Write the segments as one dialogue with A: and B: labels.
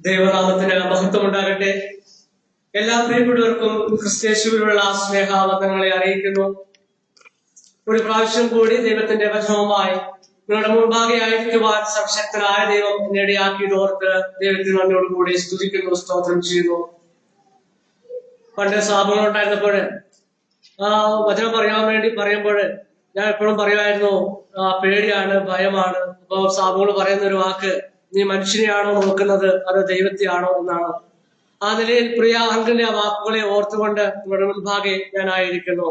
A: ദൈവനാമത്തിന് മഹത്വം ഉണ്ടാകട്ടെ. എല്ലാ പ്രിയപ്പെട്ടവർക്കും ക്രിസ്തേശുവിലുള്ള സ്നേഹാവന്ദങ്ങളെ അറിയിക്കുന്നു. ഒരു പ്രാവശ്യം കൂടി ദൈവത്തിന്റെ വചനവുമായി നിങ്ങളുടെ മുൻപാകെ ആയിരിക്കുവാൻ സർവശക്തനായ ദൈവം നേടിയാക്കിയതോർത്ത് ദൈവത്തിന് നന്ദിയോടുകൂടി സ്തുതിക്കുന്നു, സ്തോത്രം ചെയ്യുന്നു. പണ്ട് സ്ഥാപനങ്ങൾ ഉണ്ടായിരുന്നപ്പോൾ വചനം പറയാൻ വേണ്ടി പറയുമ്പോൾ ഞാൻ എപ്പോഴും പറയുമായിരുന്നു, പേടിയാണ്, ഭയമാണ്. അപ്പൊ സ്ഥാപനങ്ങൾ പറയുന്ന ഒരു വാക്ക്, നീ മനുഷ്യനെയാണോ നോക്കുന്നത് അതോ ദൈവത്തെയാണോ എന്നാണ്. ആ നിലയിൽ പ്രിയ അങ്കിന്റെ ആ വാക്കുകളെ ഓർത്തുകൊണ്ട് നിങ്ങളുടെ മുൻപാകെ ഞാനായിരിക്കുന്നു.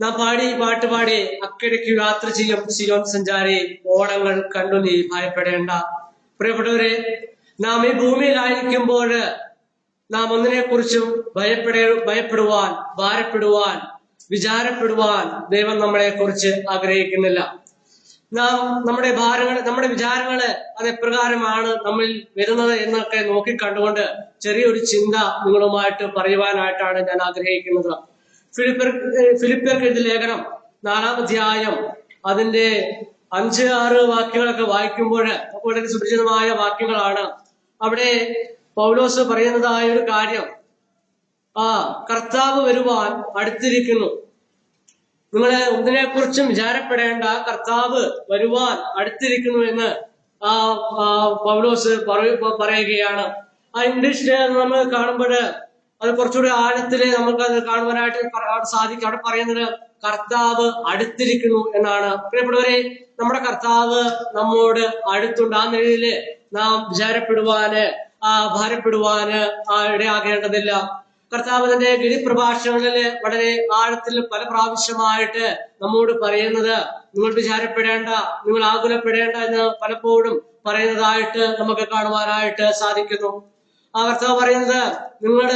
A: നാം പാട്ട് പാടി അക്കരയ്ക്ക് യാത്ര ചെയ്യും സിയോൻ സഞ്ചാരി, ഓടങ്ങൾ കണ്ടു നീ ഭയപ്പെടേണ്ട. പ്രിയപ്പെട്ടവരെ, നാം ഈ ഭൂമിയിലായിരിക്കുമ്പോൾ നാം ഒന്നിനെ കുറിച്ചും ഭയപ്പെടുവാൻ, ഭാരപ്പെടുവാൻ, വിചാരപ്പെടുവാൻ ദൈവം നമ്മളെ കുറിച്ച് ആഗ്രഹിക്കുന്നില്ല. നാം നമ്മുടെ വിചാരങ്ങള് അതെപ്രകാരമാണ് നമ്മിൽ വരുന്നത് എന്നൊക്കെ നോക്കിക്കണ്ടുകൊണ്ട് ചെറിയൊരു ചിന്ത നിങ്ങളുമായിട്ട് പറയുവാനായിട്ടാണ് ഞാൻ ആഗ്രഹിക്കുന്നത്. ഫിലിപ്പിയർക്ക് എഴുതിയ ലേഖനം 4-ാം അധ്യായം അതിന്റെ 5-6 വാക്യങ്ങളൊക്കെ വായിക്കുമ്പോൾ വളരെ സുപരിചിതമായ വാക്യങ്ങളാണ്. അവിടെ പൗലോസ് പറയുന്നതായ ഒരു കാര്യം, കർത്താവ് വരുവാൻ അടുത്തിരിക്കുന്നു. നിങ്ങളെ ഒന്നിനെ കുറിച്ചും വിചാരപ്പെടേണ്ട, കർത്താവ് വരുവാൻ അടുത്തിരിക്കുന്നു എന്ന് പൗലോസ് പറയുകയാണ്. ആ ഇംഗ്ലീഷില് നമ്മൾ കാണുമ്പോൾ അത് കുറച്ചുകൂടി ആഴത്തില് നമുക്ക് അത് കാണുവാനായിട്ട് സാധിക്കും. അവിടെ പറയുന്നത് കർത്താവ് അടുത്തിരിക്കുന്നു എന്നാണ്. പ്രിയപ്പെട്ടവരെ, നമ്മുടെ കർത്താവ് നമ്മോട് അടുത്തുണ്ട്. ആ നിലയില് നാം വിചാരപ്പെടുവാന്, ഭാരപ്പെടുവാന് ഇടയാകേണ്ടതില്ല. കർത്താവ് തന്റെ ഗിരിപ്രഭാഷണങ്ങളില് വളരെ ആഴത്തിൽ പല പ്രാവശ്യമായിട്ട് നമ്മോട് പറയുന്നത്, നിങ്ങൾ വിചാരപ്പെടേണ്ട, നിങ്ങൾ ആകുലപ്പെടേണ്ട എന്ന് പലപ്പോഴും പറയുന്നതായിട്ട് നമുക്ക് കാണുവാനായിട്ട് സാധിക്കുന്നു. ആ കർത്താവ് പറയുന്നത്, നിങ്ങൾ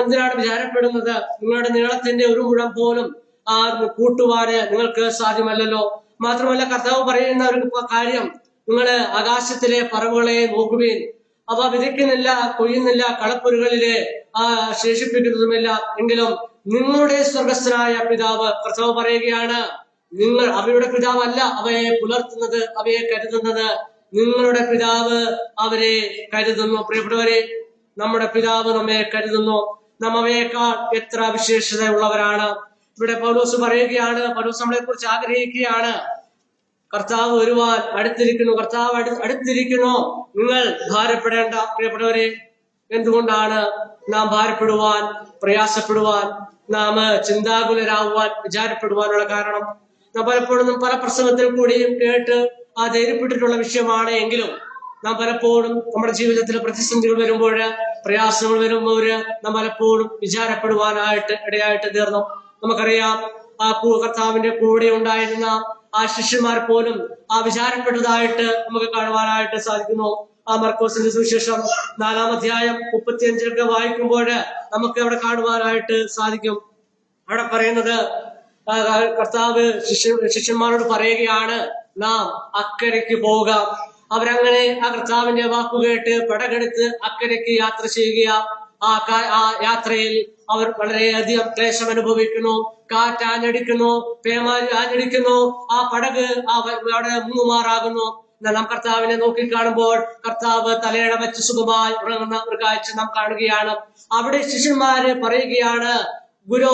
A: എന്തിനാണ് വിചാരപ്പെടുന്നത്? നിങ്ങളുടെ നീളത്തിന്റെ ഒരു മുഴം പോലും കൂട്ടുവാന് നിങ്ങൾക്ക് സാധ്യമല്ലല്ലോ. മാത്രമല്ല, കർത്താവ് പറയുന്ന ഒരു കാര്യം, നിങ്ങൾ ആകാശത്തിലെ പറവുകളെ നോക്കുവീൻ. അവ വിതയ്ക്കുന്നില്ല, കൊയ്യുന്നില്ല, കളപ്പുരകളിലെ ശേഷിപ്പിക്കുന്നതുമില്ല. എങ്കിലും നിങ്ങളുടെ സ്വർഗസ്ഥനായ പിതാവ്, കർത്താവ് പറയുകയാണ്, നിങ്ങൾ അവയുടെ പിതാവല്ല അവയെ പുലർത്തുന്നത്, അവയെ കരുതുന്നത്. നിങ്ങളുടെ പിതാവ് അവരെ കരുതുന്നു. പ്രിയപ്പെട്ടവരെ, നമ്മുടെ പിതാവ് നമ്മെ കരുതുന്നു. നാം അവയേക്കാൾ എത്ര വിശേഷത ഉള്ളവരാണ്. ഇവിടെ പൗലോസ് പറയുകയാണ്, പൗലോസ് നമ്മളെ കുറിച്ച് ആഗ്രഹിക്കുകയാണ്, കർത്താവ് വരുവാൻ അടുത്തിരിക്കുന്നു, കർത്താവ് അടുത്തിരിക്കുന്നു, നിങ്ങൾ ഭാരപ്പെടേണ്ട. പ്രിയപ്പെട്ടവരെ, എന്തുകൊണ്ടാണ് നാം ഭാരപ്പെടുവാൻ, പ്രയാസപ്പെടുവാൻ, നാം ചിന്താകുലരാകുവാൻ, വിചാരപ്പെടുവാനുള്ള കാരണം? നാം പലപ്പോഴും പല പ്രസംഗത്തിൽ കൂടിയും കേട്ട് ധൈര്യപ്പെട്ടിട്ടുള്ള വിഷയമാണ്. എങ്കിലും നാം പലപ്പോഴും നമ്മുടെ ജീവിതത്തിൽ പ്രതിസന്ധികൾ വരുമ്പോൾ, പ്രയാസങ്ങൾ വരുമ്പോൾ നാം പലപ്പോഴും വിചാരപ്പെടുവാനായിട്ട് ഇടയായിട്ട് തീർന്നു. നമുക്കറിയാം, കർത്താവിന്റെ കൂടെ ഉണ്ടായിരുന്ന ശിഷ്യന്മാർ പോലും വിചാരപ്പെട്ടതായിട്ട് നമുക്ക് കാണുവാനായിട്ട് സാധിക്കുന്നു. മർക്കോസിന്റെ സുവിശേഷം 4-ാം അധ്യായം 35 വായിക്കുമ്പോൾ നമുക്ക് അവിടെ കാണുവാനായിട്ട് സാധിക്കും. അവിടെ പറയുന്നത്, കർത്താവ് ശിഷ്യന്മാരോട് പറയുകയാണ്, നാം അക്കരയ്ക്ക് പോവുക. അവരങ്ങനെ കർത്താവിന്റെ വാക്കുകേട്ട് പടകെടുത്ത് അക്കരയ്ക്ക് യാത്ര ചെയ്യുക. ആ യാത്രയിൽ അവർ വളരെയധികം ക്ലേശം അനുഭവിക്കുന്നു. കാറ്റ് ആഞ്ഞടിക്കുന്നു, പേമാരി ആഞ്ഞടിക്കുന്നു, ആ പടക് അവിടെ മുങ്ങുമാറാകുന്നു. നാം കർത്താവിനെ നോക്കിക്കാണുമ്പോൾ കർത്താവ് തലയിട വെച്ച് സുഖമായി ഉറങ്ങുന്ന ഒരു കാഴ്ച നാം കാണുകയാണ്. അവിടെ ശിഷ്യന്മാര് പറയുകയാണ്, ഗുരു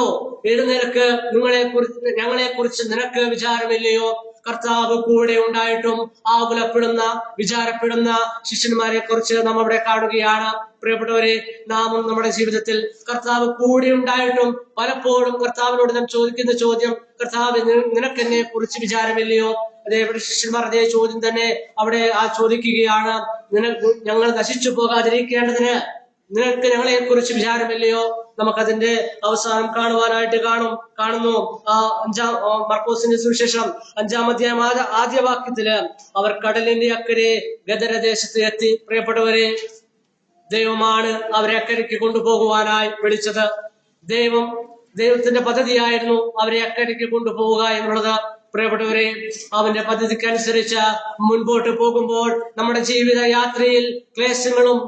A: എഴുന്നേൽക്ക്, ഞങ്ങളെ കുറിച്ച് നിനക്ക് വിചാരമില്ലയോ? കർത്താവ് കൂടെ ഉണ്ടായിട്ടും ആകുലപ്പെടുന്ന, വിചാരപ്പെടുന്ന ശിഷ്യന്മാരെ കുറിച്ച് നാം അവിടെ കാണുകയാണ്. പ്രിയപ്പെട്ടവരെ, നാമും നമ്മുടെ ജീവിതത്തിൽ കർത്താവ് കൂടെ ഉണ്ടായിട്ടും പലപ്പോഴും കർത്താവിനോട് നാം ചോദിക്കുന്ന ചോദ്യം, കർത്താവ് നിനക്കെന്നെ കുറിച്ച് വിചാരമില്ലയോ? അതേപോലെ ശിഷ്യന്മാർ അതേ ചോദ്യം തന്നെ അവിടെ ചോദിക്കുകയാണ്, ഞങ്ങൾ നശിച്ചു പോകാതിരിക്കേണ്ടതിന് നിനക്ക് ഞങ്ങളെ കുറിച്ച് വിചാരമില്ലയോ? നമുക്കതിന്റെ അവസാനം കാണുവാനായിട്ട് കാണുന്നു. മർക്കോസിന്റെ സുവിശേഷം 5-ാം അധ്യായം ആദ്യ വാക്യത്തില് അവർ കടലിന്റെ അക്കരെ ഗദരദേശത്ത് എത്തി. പ്രിയപ്പെട്ടവരെ, ദൈവമാണ് അവരെ അക്കരയ്ക്ക് കൊണ്ടുപോകുവാനായി വിളിച്ചത്. ദൈവത്തിന്റെ പദ്ധതിയായിരുന്നു അവരെ അക്കരയ്ക്ക് കൊണ്ടുപോവുക എന്നുള്ളത്. പ്രിയപ്പെട്ടവരെ, അവന്റെ പദ്ധതിക്കനുസരിച്ച് മുൻപോട്ട് പോകുമ്പോൾ നമ്മുടെ ജീവിത യാത്രയിൽ ക്ലേശങ്ങളും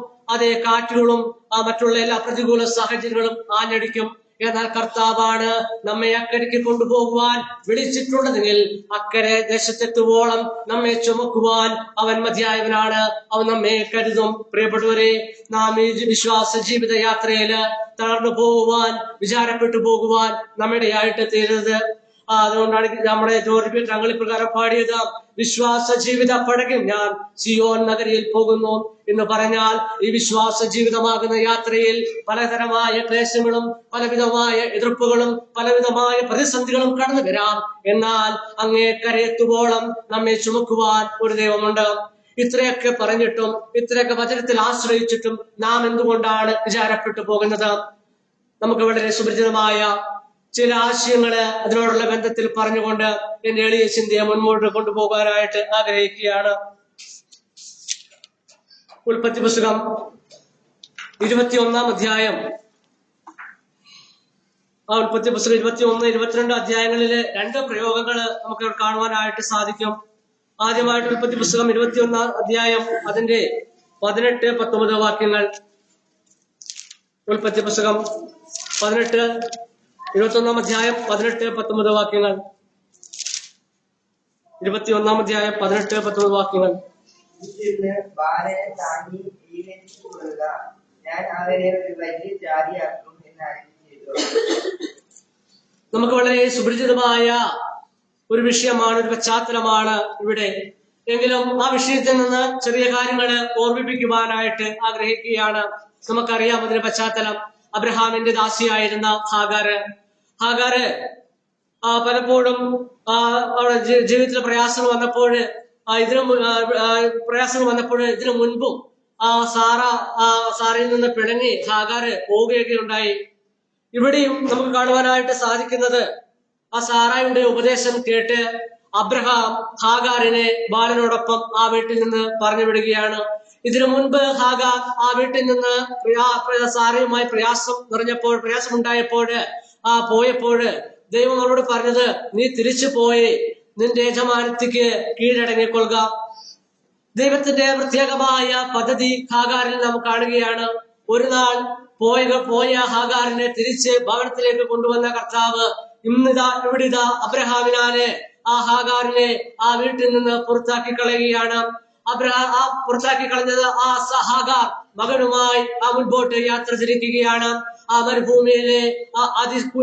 A: കാറ്റുകളും മറ്റുള്ള എല്ലാ പ്രതികൂല സാഹചര്യങ്ങളും ആഞ്ഞടിക്കും. എന്നാൽ കർത്താവാണ് നമ്മെ അക്കരയ്ക്ക് കൊണ്ടുപോകുവാൻ വിളിച്ചിട്ടുള്ളതെങ്കിൽ അക്കരെ ദേശത്തെത്തുവോളം നമ്മെ ചുമക്കുവാൻ അവൻ മതിയായവനാണ്. അവൻ നമ്മെ കരുതും. പ്രിയപ്പെട്ടവരെ, നാം ഈ വിശ്വാസ ജീവിത യാത്രയില് തളർന്നു പോകുവാൻ, വിചാരപ്പെട്ടു പോകുവാൻ നമ്മുടെ ആയിട്ട് തീരരുത്. അതുകൊണ്ടാണ് നമ്മുടെ ജോർജ് തങ്ങൾ ഇപ്രകാരം പാടിയത്, വിശ്വാസ ജീവിത പടകിൽ ഞാൻ സിയോൻ നഗരിയിൽ പോകുന്നു എന്ന് പറഞ്ഞാൽ, ഈ വിശ്വാസ ജീവിതമാകുന്ന യാത്രയിൽ പലതരമായ ക്ലേശങ്ങളും പലവിധമായ എതിർപ്പുകളും പലവിധമായ പ്രതിസന്ധികളും കടന്നു വരാം. എന്നാൽ അങ്ങേക്കരയെത്തുവോളം നമ്മെ ചുമക്കുവാൻ ഒരു ദൈവമുണ്ട്. ഇത്രയൊക്കെ പറഞ്ഞിട്ടും, ഇത്രയൊക്കെ വചനത്തിൽ ആശ്രയിച്ചിട്ടും നാം എന്തുകൊണ്ടാണ് വിചാരപ്പെട്ടു പോകുന്നത്? നമുക്ക് വളരെ സുപരിചിതമായ ചില ആശയങ്ങള് അതിനോടുള്ള ബന്ധത്തിൽ പറഞ്ഞുകൊണ്ട് എന്റെ എളിയ ചിന്തയെ മുൻപോട്ട് കൊണ്ടുപോകാനായിട്ട് ആഗ്രഹിക്കുകയാണ്. ഉൽപ്പത്തി പുസ്തകം 21-ാം അധ്യായം. ഉൽപ്പത്തി പുസ്തകം 21, 22 അധ്യായങ്ങളിലെ 2 പ്രയോഗങ്ങൾ നമുക്ക് കാണുവാനായിട്ട് സാധിക്കും. ആദ്യമായിട്ട് ഉൽപ്പത്തി പുസ്തകം 21-ാം അധ്യായം അതിന്റെ 18, 19 വാക്യങ്ങൾ. ഉൽപ്പത്തി പുസ്തകം 21-ാം അധ്യായം 18, 19 വാക്യങ്ങൾ. 21-ാം അധ്യായം 18, 19 വാക്യങ്ങൾ. നമുക്ക് വളരെ സുപരിചിതമായ ഒരു വിഷയമാണ്, ഒരു പശ്ചാത്തലമാണ് ഇവിടെ. എങ്കിലും ആ വിഷയത്തിൽ നിന്ന് ചെറിയ കാര്യങ്ങൾ ഓർമ്മിപ്പിക്കുവാനായിട്ട് ആഗ്രഹിക്കുകയാണ്. നമുക്കറിയാം അതിന്റെ പശ്ചാത്തലം. അബ്രഹാമിന്റെ ദാസിയായിരുന്ന ഹാഗാറ് പലപ്പോഴും അവിടെ ജീവിതത്തിൽ പ്രയാസങ്ങൾ വന്നപ്പോൾ ഇതിനു മുൻപും സാറയിൽ നിന്ന് പിണങ്ങി ഹാഗാറ് പോവുകയൊക്കെ ഉണ്ടായി. ഇവിടെയും നമുക്ക് കാണുവാനായിട്ട് സാധിക്കുന്നത്, ആ സാറായുടെ ഉപദേശം കേട്ട് അബ്രഹാം ഹാഗാറിനെ ബാലനോടൊപ്പം ആ വീട്ടിൽ നിന്ന് പറഞ്ഞു വിടുകയാണ്. ഇതിനു മുൻപ് ഹാഗാർ ആ വീട്ടിൽ നിന്ന് സാറയുമായി പ്രയാസമുണ്ടായപ്പോൾ പോയപ്പോൾ ദൈവം അവരോട് പറഞ്ഞത്, നീ തിരിച്ചു പോയി നിന്റെ യജമാനത്തിക്ക് കീഴടങ്ങിക്കൊള്ളുക. ദൈവത്തിന്റെ പ്രത്യേകമായ പദ്ധതി ഹാഗാറിൽ നാം കാണുകയാണ്. ഒരു നാൾ പോയ ഹാഗാറിനെ തിരിച്ച് ഭവനത്തിലേക്ക് കൊണ്ടുവന്ന കർത്താവ് ഇവിടിതാ അബ്രഹാമിനാല് ആ ഹാഗാറിനെ ആ വീട്ടിൽ നിന്ന് പുറത്താക്കി കളയുകയാണ്. പുറത്താക്കി കളഞ്ഞത് ഹാഗാർ മകനുമായി മുൻപോട്ട് യാത്ര തിരിക്കുകയാണ്. ആ മരുഭൂമിയിലെ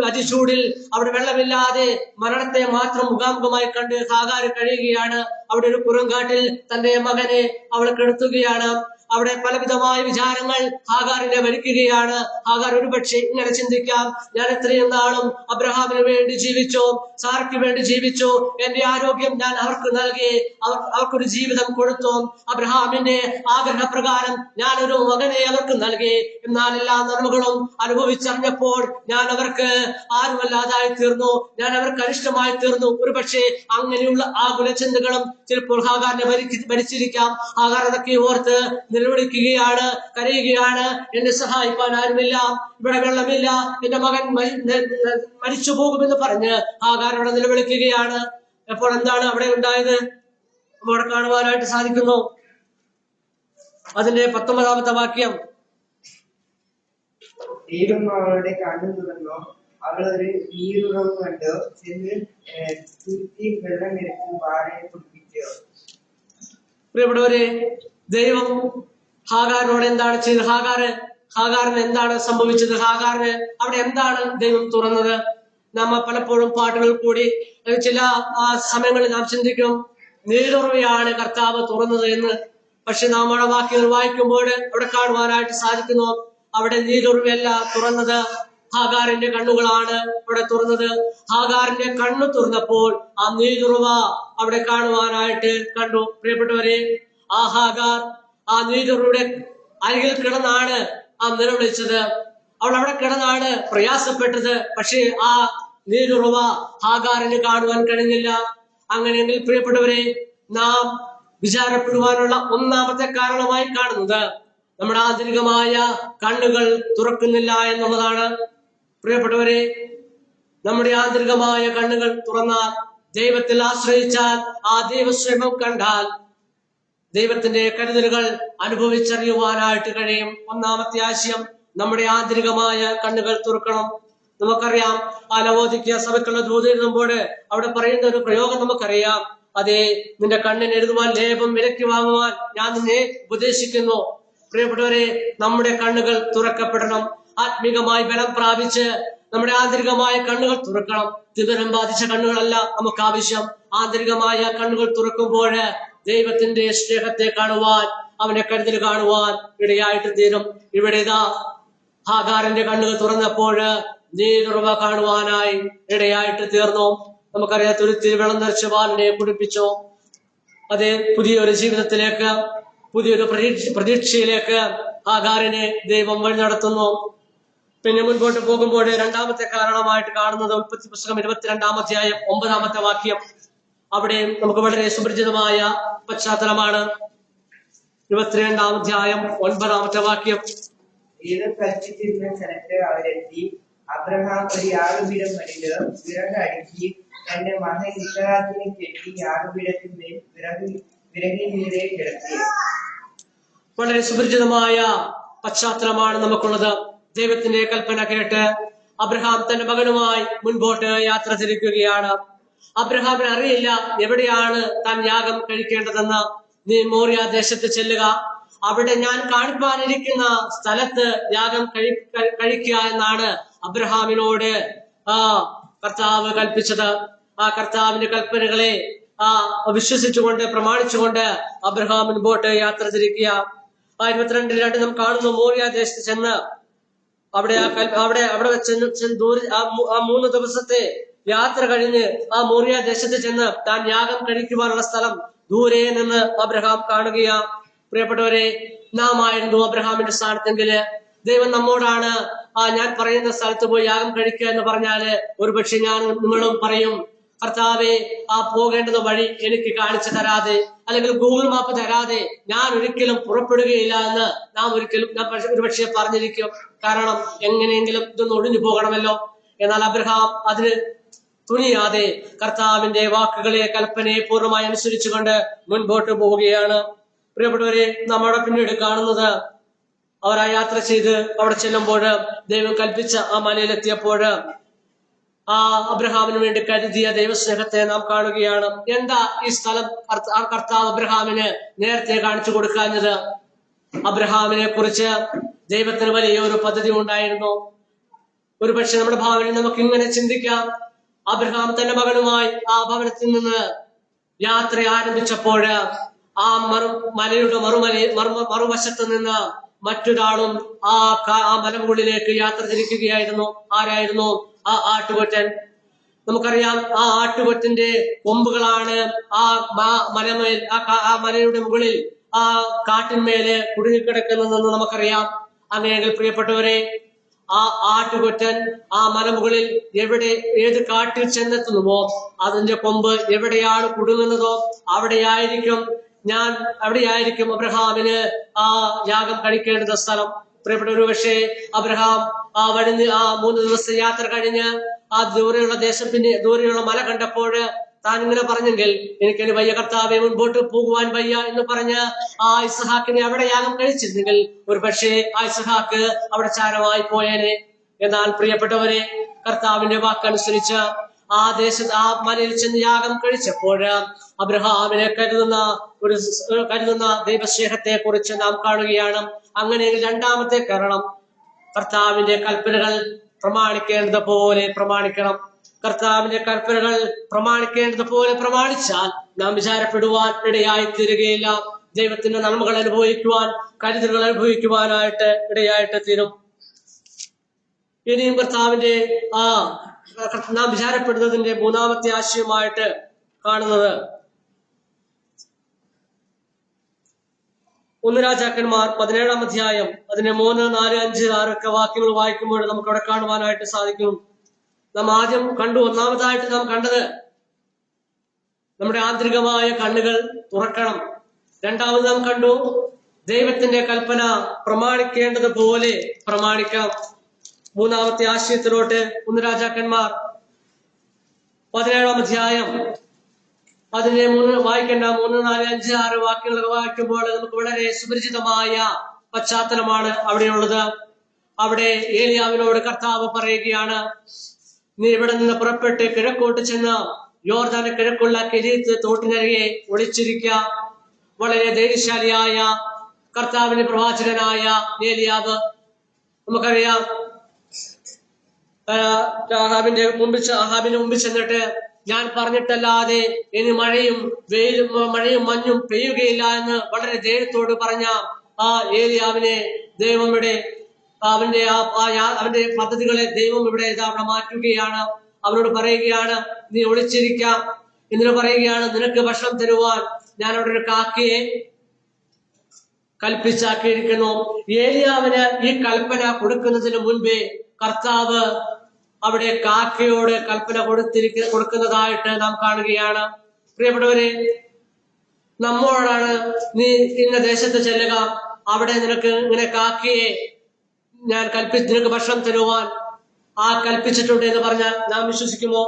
A: അതിചൂടിൽ അവിടെ വെള്ളമില്ലാതെ മരണത്തെ മാത്രം മുഖാമുഖമായി കണ്ട് ഹാഗാർ കഴിയുകയാണ്. അവിടെ ഒരു കുറുങ്കാട്ടിൽ തന്റെ മകനെ അവൾ കിടത്തുകയാണ്. അവിടെ പലവിധമായ വിചാരങ്ങൾ ഹാഗാറിനെ ഭരിക്കുകയാണ്. ഹാഗാർ ഒരുപക്ഷെ ഇങ്ങനെ ചിന്തിക്കാം, ഞാൻ എത്രയും നാളും അബ്രഹാമിന് വേണ്ടി ജീവിച്ചു, സാറയ്ക്ക് വേണ്ടി ജീവിച്ചു, എന്റെ ആരോഗ്യം ഞാൻ അവർക്ക് നൽകി, അവർക്കൊരു ജീവിതം കൊടുത്തു, അബ്രഹാമിന്റെ ആഗ്രഹപ്രകാരം ഞാനൊരു മകനെ അവർക്ക് നൽകി. എന്നാൽ എല്ലാ നന്മകളും അനുഭവിച്ചറിഞ്ഞപ്പോൾ ഞാൻ അവർക്ക് ആരുമല്ലാതായി തീർന്നു, ഞാൻ അവർക്ക് അനിഷ്ടമായി തീർന്നു. ഒരുപക്ഷെ അങ്ങനെയുള്ള ആകുല ചിന്തകളും ചിലപ്പോൾ ഹാഗാറിനെ ഭരിച്ചിരിക്കാം. ഹാഗാർ അതൊക്കെ ഓർത്ത് നിലവിളിക്കുകയാണ്, കരയുകയാണ്. എന്നെ സഹായിക്കാൻ ആരുമില്ല, ഇവിടെ വെള്ളമില്ല, എന്റെ മകൻ മരിച്ചു പോകുമെന്ന് പറഞ്ഞ് ഹാഗാർ അവിടെ നിലവിളിക്കുകയാണ്. അപ്പോൾ എന്താണ് അവിടെ ഉണ്ടായത്? അവിടെ കാണുവാനായിട്ട് സാധിക്കുന്നു. അതിന്റെ 19-ാമത്തെ വാക്യം.
B: ദൈവം അവളുടെ കണ്ണു തുറന്നു, അവൾ ഒരു നീരുറവ് കണ്ടു, ചെന്ന് തുരുത്തിയിൽ വെള്ളം നിറച്ച് ബാലനെ കുടിപ്പിച്ചു.
A: പ്രിയപ്പെട്ടവരെ, ദൈവം ഹാഗാറിനോട് എന്താണ് ചെയ്തത്? ഹാഗാറിന് എന്താണ് സംഭവിച്ചത്? ഹാഗാറിന് അവിടെ എന്താണ് ദൈവം തുറന്നത്? നാം പലപ്പോഴും പാട്ടുകൾ കൂടി ചില സമയങ്ങളിൽ നാം ചിന്തിക്കും, നീരുറവയാണ് കർത്താവ് തുറന്നത് എന്ന്. പക്ഷെ നാം അവിടെ വാക്യങ്ങൾ വായിക്കുമ്പോൾ അവിടെ കാണുവാനായിട്ട് സാധിക്കുന്നു, അവിടെ നീരുറവയല്ല തുറന്നത്, ഹാഗാറിന്റെ കണ്ണുകളാണ് അവിടെ തുറന്നത്. ഹാഗാറിന്റെ കണ്ണു തുറന്നപ്പോൾ ആ നീരുറവ അവിടെ കാണുവാനായിട്ട് കണ്ടു. പ്രിയപ്പെട്ടവരെ, ആ ഹാഗാർ ആ നീരുറവയുടെ അരികിൽ കിടന്നാണ് നിലവിളിച്ചത്. അവൾ അവിടെ കിടന്നാണ് പ്രയാസപ്പെട്ടത്. പക്ഷേ ആ നീരുറവ ഹാഗാറിന് കാണുവാൻ കഴിഞ്ഞില്ല. അങ്ങനെയെങ്കിൽ പ്രിയപ്പെട്ടവരെ, നാം വിചാരപ്പെടുവാനുള്ള ഒന്നാമത്തെ കാരണമായി കാണുന്നത് നമ്മുടെ ആന്തരികമായ കണ്ണുകൾ തുറക്കുന്നില്ല എന്നുള്ളതാണ്. പ്രിയപ്പെട്ടവരെ, നമ്മുടെ ആന്തരികമായ കണ്ണുകൾ തുറന്നാൽ, ദൈവത്തിൽ ആശ്രയിച്ചാൽ, ആ ദൈവശ്രമം കണ്ടാൽ ദൈവത്തിന്റെ കരുതലുകൾ അനുഭവിച്ചറിയുവാനായിട്ട് കഴിയും. ഒന്നാമത്തെ ആശയം, നമ്മുടെ ആന്തരികമായ കണ്ണുകൾ തുറക്കണം. നമുക്കറിയാം ആ ലവോദിക്ക സഭയ്ക്കുള്ള ദൂത് എഴുതുമ്പോൾ അവിടെ പറയുന്ന ഒരു പ്രയോഗം നമുക്കറിയാം. അതെ, നിന്റെ കണ്ണിന് എഴുതുവാൻ ലേപം വിലയ്ക്ക് വാങ്ങുവാൻ ഞാൻ നിന്നെ ഉപദേശിക്കുന്നു. പ്രിയപ്പെട്ടവരെ, നമ്മുടെ കണ്ണുകൾ തുറക്കപ്പെടണം. ആത്മീകമായി ബലം പ്രാപിച്ച് നമ്മുടെ ആന്തരികമായ കണ്ണുകൾ തുറക്കണം. തിമിരം ബാധിച്ച കണ്ണുകളല്ല നമുക്ക് ആവശ്യം. ആന്തരികമായ കണ്ണുകൾ തുറക്കുമ്പോൾ ദൈവത്തിന്റെ സ്നേഹത്തെ കാണുവാൻ, അവന്റെ കരുതൽ കാണുവാൻ ഇടയായിട്ട് തീരും. ഇവിടെ ഇതാ ഹാഗാറിന്റെ കണ്ണുകൾ തുറന്നപ്പോൾ നീരുറവ കാണുവാനായി ഇടയായിട്ട് തീർന്നു. നമുക്കറിയാം, തുരുത്തിൽ വെള്ളം നിറച്ച് ബാലനെ കുടിപ്പിച്ചു. അത് പുതിയൊരു ജീവിതത്തിലേക്ക്, പുതിയൊരു പ്രതീക്ഷയിലേക്ക് ഹാഗാറിനെ ദൈവം വഴി നടത്തുന്നു. പിന്നെ മുൻപോട്ട് പോകുമ്പോൾ രണ്ടാമത്തെ കാരണമായിട്ട് കാണുന്നത് ഉൽപ്പത്തി പുസ്തകം 22-ാം അധ്യായം 9-ാമത്തെ വാക്യം. അവിടെ നമുക്ക് വളരെ സുപരിചിതമായ പശ്ചാത്തലമാണ്. 22-ാം അധ്യായം 9-ാമത്തെ വാക്യം.
B: ദൈവം കൽപ്പിച്ചിരുന്ന സ്ഥലത്ത് അവരെത്തി. അബ്രഹാം ഒരു യാഗപീഠം പണിത് വിറക് അടുക്കി തന്റെ മകൻ ഇസഹാക്കിനെ കെട്ടി യാഗപീഠത്തിന്മേൽ വിറകിന്മീതെ കിടത്തി.
A: വളരെ സുപരിചിതമായ പശ്ചാത്തലമാണ് നമുക്കുള്ളത്. ദൈവത്തിന്റെ കൽപ്പന കേട്ട് അബ്രഹാം തന്റെ മകനുമായി മുൻപോട്ട് യാത്ര തിരിക്കുകയാണ്. അബ്രഹാമിന് അറിയില്ല എവിടെയാണ് താൻ യാഗം കഴിക്കേണ്ടതെന്ന്. നീ മോറിയ ദേശത്ത് ചെല്ലുക, അവിടെ ഞാൻ കാണിപ്പാനിരിക്കുന്ന സ്ഥലത്ത് യാഗം കഴിക്കുക എന്നാണ് അബ്രഹാമിനോട് കർത്താവ് കൽപ്പിച്ചത്. ആ കർത്താവിന്റെ കൽപ്പനകളെ വിശ്വസിച്ചുകൊണ്ട് പ്രമാണിച്ചുകൊണ്ട് അബ്രഹാം മുൻപോട്ട് യാത്ര തിരിക്കുക. 22-2 നാം കാണുന്നു, മോറിയ ദേശത്ത് ചെന്ന് അവിടെ ആ 3 ദിവസത്തെ യാത്ര കഴിഞ്ഞ് ആ മോറിയ ദേശത്ത് ചെന്ന് താൻ യാഗം കഴിക്കുവാനുള്ള സ്ഥലം ദൂരെ നിന്ന് അബ്രഹാം കാണുകയാ. പ്രിയപ്പെട്ടവരെ, നാം ആയിരുന്നു അബ്രഹാമിന്റെ സ്ഥാനത്തെങ്കില് ദൈവം നമ്മോടാണ് ഞാൻ പറയുന്ന സ്ഥലത്ത് പോയി യാഗം കഴിക്കുക എന്ന് പറഞ്ഞാല് ഒരുപക്ഷെ ഞാൻ നിങ്ങളും പറയും, കർത്താവെ, ആ പോകേണ്ടത് വഴി എനിക്ക് കാണിച്ചു തരാതെ അല്ലെങ്കിൽ ഗൂഗിൾ മാപ്പ് തരാതെ ഞാൻ ഒരിക്കലും പുറപ്പെടുകയില്ല എന്ന് നാം ഒരുപക്ഷെ പറഞ്ഞിരിക്കും. കാരണം എങ്ങനെയെങ്കിലും ഇതൊന്ന് ഒഴിഞ്ഞു പോകണമല്ലോ. എന്നാൽ അബ്രഹാം അതിന് തുനിയാതെ കർത്താവിന്റെ വാക്കുകളെ, കൽപ്പനയെ പൂർണ്ണമായി അനുസരിച്ചുകൊണ്ട് മുൻപോട്ട് പോവുകയാണ്. പ്രിയപ്പെട്ടവരെ, നമ്മുടെ പിന്നീട് കാണുന്നത് അവർ ആ യാത്ര ചെയ്ത് അവിടെ ചെല്ലുമ്പോൾ ദൈവം കൽപ്പിച്ച ആ മലയിലെത്തിയപ്പോൾ ആ അബ്രഹാമിന് വേണ്ടി കരുതിയ ദൈവസ്നേഹത്തെ നാം കാണുകയാണ്. എന്താ ഈ സ്ഥലം കർത്താവ് അബ്രഹാമിന് നേരത്തെ കാണിച്ചു കൊടുക്കാഞ്ഞത്? അബ്രഹാമിനെ കുറിച്ച് ദൈവത്തിന് വലിയ ഒരു പദ്ധതി ഉണ്ടായിരുന്നു. ഒരുപക്ഷെ നമ്മുടെ ഭാവനയിൽ നമുക്ക് ഇങ്ങനെ ചിന്തിക്കാം, അബ്രഹാം തന്റെ മകനുമായി ആ ഭവനത്തിൽ നിന്ന് യാത്ര ആരംഭിച്ചപ്പോൾ ആ മലയുടെ മറുവശത്ത് നിന്ന് മറ്റൊരാളും ആ മലമുകളിലേക്ക് യാത്ര തിരിക്കുകയായിരുന്നു. ആരായിരുന്നു? ആ ആട്ടുകൊറ്റൻ. നമുക്കറിയാം, ആ ആട്ടുകൊറ്റന്റെ കൊമ്പുകളാണ് ആ മലമേൽ, ആ മലയുടെ മുകളിൽ, ആ കാട്ടിന്മേല് കുടുങ്ങിക്കിടക്കുന്നതെന്ന് നമുക്കറിയാം. അങ്ങനെയെങ്കിൽ പ്രിയപ്പെട്ടവരെ, ആ ആട്ടുകൊറ്റൻ ആ മലമുകളിൽ ഏത് കാട്ടിൽ ചെന്നെത്തുന്നുവോ അതിന്റെ കൊമ്പ് എവിടെയാണ് കുടുങ്ങുന്നതോ അവിടെയായിരിക്കും അബ്രഹാമിന് ആ യാഗം കഴിക്കേണ്ടുന്ന സ്ഥലം. പ്രിയപ്പെട്ട, ഒരു പക്ഷേ അബ്രഹാം ആ 3 ദിവസത്തെ യാത്ര കഴിഞ്ഞ് ആ ദൂരെയുള്ള ദേശം, പിന്നെ ദൂരെയുള്ള മല കണ്ടപ്പോൾ താൻ ഇങ്ങനെ പറഞ്ഞെങ്കിൽ, എനിക്കതിന് വയ്യ കർത്താവെ, മുൻപോട്ട് പോകുവാൻ വയ്യ എന്ന് പറഞ്ഞ് ആ ഇസഹാക്കിനെ അവിടെ യാഗം കഴിച്ചിരുന്നെങ്കിൽ ഒരു പക്ഷേ ആ ഇസഹാക്ക് അവിടെ ചാരമായി പോയേനെ. എന്നാൽ പ്രിയപ്പെട്ടവരെ, കർത്താവിന്റെ വാക്കനുസരിച്ച് ആ ദേശത്ത് ആ മലയിൽ ചെന്ന് യാഗം കഴിച്ചപ്പോൾ അബ്രഹാമിനെ കരുതുന്ന ദൈവസ്നേഹത്തെ കുറിച്ച് നാം കാണുകയാണ്. അങ്ങനെ രണ്ടാമത്തെ കാരണം, കർത്താവിന്റെ കൽപ്പനകൾ പ്രമാണിക്കേണ്ടത് പോലെ പ്രമാണിക്കണം. കർത്താവിന്റെ കൽപ്പനകൾ പ്രമാണിക്കേണ്ടത് പോലെ പ്രമാണിച്ചാൽ നാം വിചാരപ്പെടുവാൻ ഇടയായി തീരുകയില്ല. ദൈവത്തിന്റെ നന്മകൾ അനുഭവിക്കുവാൻ, കരുതലുകൾ അനുഭവിക്കുവാനായിട്ട് ഇടയായിട്ട് തീരും. ഇനിയും കർത്താവിന്റെ നാം വിചാരപ്പെടുന്നതിന്റെ 3-ാമത്തെ ആശയമായിട്ട് കാണുന്നത് 1 രാജാക്കന്മാർ 17-ാം അധ്യായം അതിന്റെ 3, 4, 5, 6 ഒക്കെ വാക്യങ്ങൾ വായിക്കുമ്പോൾ നമുക്ക് അവിടെ കാണുവാനായിട്ട് സാധിക്കും. നാം ആദ്യം കണ്ടു, ഒന്നാമതായിട്ട് നാം കണ്ടത് നമ്മുടെ ആന്തരികമായ കണ്ണുകൾ തുറക്കണം. രണ്ടാമത് നാം കണ്ടു, ദൈവത്തിന്റെ കൽപ്പന പ്രമാണിക്കേണ്ടത് പോലെ പ്രമാണിക്കണം. 3-ാമത്തെ ആശയത്തിലോട്ട് 1 രാജാക്കന്മാർ 17-ാം അധ്യായം അതിനെ വായിക്കേണ്ട 3, 4, 5, 6 വാക്യങ്ങൾ വായിക്കുമ്പോൾ നമുക്ക് വളരെ സുപരിചിതമായ പശ്ചാത്തലമാണ് അവിടെയുള്ളത്. അവിടെ ഏലിയാവിനോട് കർത്താവ് പറയുകയാണ്, നീ ഇവിടെ നിന്ന് പുറപ്പെട്ട് കിഴക്കോട്ട് ചെന്ന് യോർദാന് കിഴക്കുള്ള കെരീത്ത് തോട്ടിനരികെ ഒളിച്ചിരിക്ക. വളരെ ധൈര്യശാലിയായ കർത്താവിന്റെ പ്രവാചകനായ ഏലിയാവ്, നമുക്കറിയാം, ആഹാബിന്റെ മുമ്പിൽ ചെന്നിട്ട് ഞാൻ പറഞ്ഞിട്ടല്ലാതെ ഇനി മഴയും മഞ്ഞും പെയ്യുകയില്ല എന്ന് വളരെ ധൈര്യത്തോട് പറഞ്ഞ ആ ഏലിയാവിനെ ദൈവം ഇവിടെ അവന്റെ പദ്ധതികളെ ദൈവം ഇവിടെ അവിടെ മാറ്റുകയാണ്. അവനോട് പറയുകയാണ്, നീ ഒളിച്ചിരിക്കാം. എന്നിട്ട് പറയുകയാണ്, നിനക്ക് ഭക്ഷണം തരുവാൻ ഞാൻ അവിടെ ഒരു കാക്കയെ കൽപ്പിച്ചാക്കിയിരിക്കുന്നു. ഏലിയാവിന് ഈ കൽപ്പന കൊടുക്കുന്നതിന് മുൻപേ കർത്താവ് അവിടെ കാക്കയോട് കൽപ്പന കൊടുക്കുന്നതായിട്ട് നാം കാണുകയാണ്. പ്രിയപ്പെട്ടവരെ, നമ്മോടാണ് നീ ഇന്ന ദേശത്ത് ചെല്ലുക, അവിടെ നിനക്ക് ഇങ്ങനെ കാക്കയെ ഞാൻ നിനക്ക് ഭക്ഷണം തരുവാൻ കൽപ്പിച്ചിട്ടുണ്ട് എന്ന് പറഞ്ഞാൽ നാം വിശ്വസിക്കുമോ?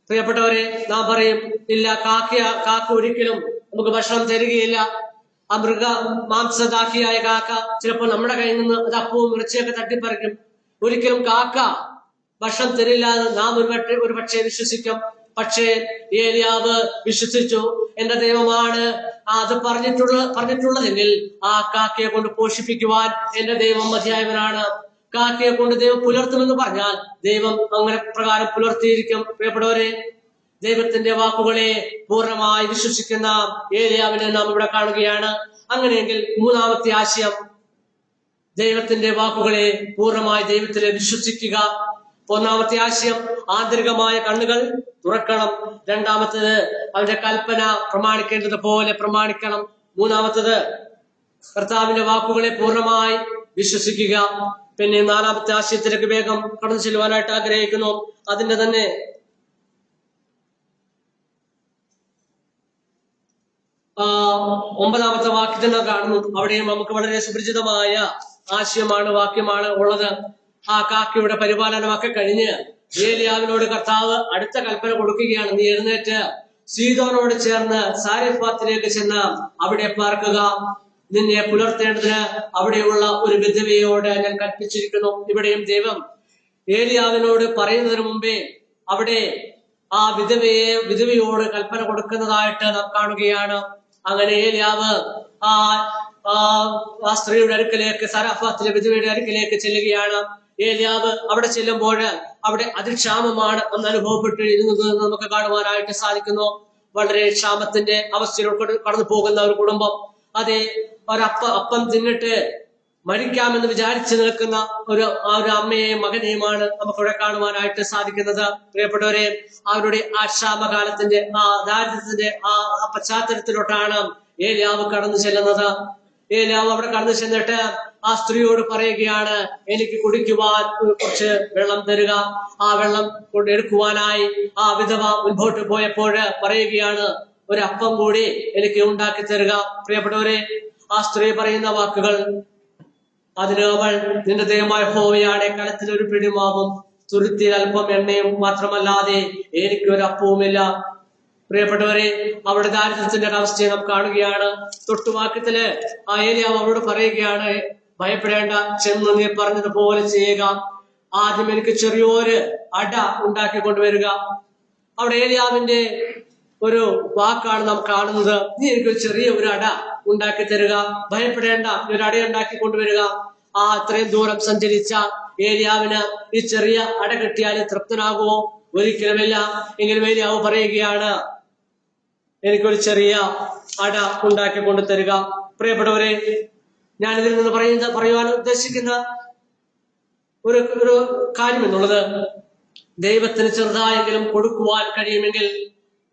A: പ്രിയപ്പെട്ടവരെ, നാം പറയും, ഇല്ല, കാക്ക ഒരിക്കലും നമുക്ക് ഭക്ഷണം തരികയില്ല. ആ മാംസദാഹിയായ കാക്ക ചിലപ്പോൾ നമ്മുടെ കയ്യിൽ നിന്ന് അത് അപ്പവും ഇറച്ചിയൊക്കെ തട്ടിപ്പറിക്കും. ഒരിക്കലും കാക്ക ഭക്ഷണം തരില്ല എന്ന് നാം ഒരു പക്ഷേ വിശ്വസിക്കും. പക്ഷേ ഏലിയാവ് വിശ്വസിച്ചു, എന്റെ ദൈവമാണ് അത് പറഞ്ഞിട്ടുള്ളതെങ്കിൽ ആ കാക്കയെ കൊണ്ട് പോഷിപ്പിക്കുവാൻ എന്റെ ദൈവം മതിയായവനാണ്. കാക്കയെ കൊണ്ട് ദൈവം പുലർത്തുമെന്ന് പറഞ്ഞാൽ ദൈവം അങ്ങനെ പ്രകാരം പുലർത്തിയിരിക്കും. പ്രിയപ്പെട്ടവരെ, ദൈവത്തിന്റെ വാക്കുകളെ പൂർണ്ണമായി വിശ്വസിക്കുന്ന ഏലിയാവിനെ നാം ഇവിടെ കാണുകയാണ്. അങ്ങനെയെങ്കിൽ മൂന്നാമത്തെ ആശയം, ദൈവത്തിന്റെ വാക്കുകളെ പൂർണ്ണമായി ദൈവത്തിലെ വിശ്വസിക്കുക. ഒന്നാമത്തെ ആശയം, ആന്തരികമായ കണ്ണുകൾ തുറക്കണം. രണ്ടാമത്തത്, അവന്റെ കൽപ്പന പ്രമാണിക്കേണ്ടത് പോലെ പ്രമാണിക്കണം. മൂന്നാമത്തത്, കർത്താവിന്റെ വാക്കുകളെ പൂർണ്ണമായി വിശ്വസിക്കുക. പിന്നെ നാലാമത്തെ ആശയത്തിലേക്ക് വേഗം കടന്നു ചെല്ലുവാനായിട്ട് ആഗ്രഹിക്കുന്നു. അതിന്റെ തന്നെ 9ാമത്തെ വാക്യത്തിൽ നാം കാണുന്നു. അവിടെയും നമുക്ക് വളരെ സുപരിചിതമായ ആശയമാണ്, വാക്യമാണ് ഉള്ളത്. ആ കാക്കയുടെ പരിപാലനമൊക്കെ കഴിഞ്ഞ് ഏലിയാവിനോട് കർത്താവ് അടുത്ത കൽപ്പന കൊടുക്കുകയാണ്. നീ എഴുന്നേറ്റ് സീദോനോട് ചേർന്ന് സാരെഫാത്തിലേക്ക് ചെന്ന് അവിടെ പാർക്കുക. നിന്നെ പുലർത്തേണ്ടതിന് അവിടെയുള്ള ഒരു വിധവയോട് ഞാൻ കൽപ്പിച്ചിരിക്കുന്നു. ഇവിടെയും ദൈവം ഏലിയാവിനോട് പറയുന്നതിന് മുമ്പേ അവിടെ ആ വിധവയോട് കൽപ്പന കൊടുക്കുന്നതായിട്ട് നാം കാണുകയാണ്. അങ്ങനെ ഏലിയാവ് ആ സ്ത്രീയുടെ അടുക്കലേക്ക്, സാരെഫാത്തിലെ വിധവയുടെ അടുക്കലേക്ക് ചെല്ലുകയാണ്. ഏലിയാവ് അവിടെ ചെല്ലുമ്പോൾ അവിടെ അതിക്ഷാമമാണ് എന്ന് അനുഭവപ്പെട്ടിരുന്നത് നമുക്ക് കാണുവാനായിട്ട് സാധിക്കുന്നു. വളരെ ക്ഷാമത്തിന്റെ അവസ്ഥയിലൂടെ കടന്നു പോകുന്ന ഒരു കുടുംബം, അതെ, അപ്പം തിന്നിട്ട് മരിക്കാമെന്ന് വിചാരിച്ചു നിൽക്കുന്ന ഒരു അമ്മയെയും മകനെയുമാണ് നമുക്കിവിടെ കാണുവാനായിട്ട് സാധിക്കുന്നത്. പ്രിയപ്പെട്ടവരെ, അവരുടെ ആ ക്ഷാമകാലത്തിന്റെ ദാരിദ്ര്യത്തിന്റെ പശ്ചാത്തലത്തിലോട്ടാണ് ഏലിയാവ് കടന്നു ചെല്ലുന്നത്. ഏലിയാവ് അവിടെ കടന്നു ചെന്നിട്ട് ആ സ്ത്രീയോട് പറയുകയാണ്, എനിക്ക് കുടിക്കുവാൻ കുറച്ച് വെള്ളം തരിക. ആ വെള്ളം കൊണ്ട് എടുക്കുവാനായി ആ വിധവ മുൻപോട്ട് പോയപ്പോൾ പറയുകയാണ്, ഒരു അപ്പം കൂടി എനിക്ക് ഉണ്ടാക്കി തരിക. പ്രിയപ്പെട്ടവരെ, ആ സ്ത്രീ പറയുന്ന വാക്കുകൾ, അതിന് അവൾ, നിന്റെ ദൈവമായ യഹോവയുടെ കലത്തിൽ ഒരു പിടിമാവും തുരുത്തിയിൽ അല്പം എണ്ണയും മാത്രമല്ലാതെ എനിക്കൊരു അപ്പവുമില്ല. പ്രിയപ്പെട്ടവരെ, അവരുടെ ദാരിദ്ര്യത്തിന്റെ അവസ്ഥയെ നാം കാണുകയാണ്. തൊട്ടുവാക്യത്തില് ആ ഏലിയാവ് അവരോട് പറയുകയാണ്, ഭയപ്പെടേണ്ട, ചെന്ന് നീ പറഞ്ഞതുപോലെ ചെയ്യുക. ആദ്യം എനിക്ക് ചെറിയൊരു അട ഉണ്ടാക്കി കൊണ്ടുവരിക. അവിടെ ഏലിയാവിന്റെ ഒരു വാക്കാണ് നാം കാണുന്നത്, നീ എനിക്ക് ചെറിയ ഒരു അട ഉണ്ടാക്കി തരിക, ഭയപ്പെടേണ്ട, ഒരു അട ഉണ്ടാക്കി കൊണ്ടുവരിക. അത്രയും ദൂരം സഞ്ചരിച്ച ഏലിയാവിന് ഈ ചെറിയ അട കിട്ടിയാൽ തൃപ്തനാകുമോ? ഒരിക്കലുമില്ല. എങ്കിലും ഏലിയാവ് പറയുകയാണ്, എനിക്കൊരു ചെറിയ അട ഉണ്ടാക്കി കൊണ്ടു തരിക. പ്രിയപ്പെട്ടവരെ, ഞാനിതിൽ നിന്ന് പറയുവാൻ ഉദ്ദേശിക്കുന്ന ഒരു കാര്യം എന്നുള്ളത്, ദൈവത്തിന് ചെറുതായെങ്കിലും കൊടുക്കുവാൻ കഴിയുമെങ്കിൽ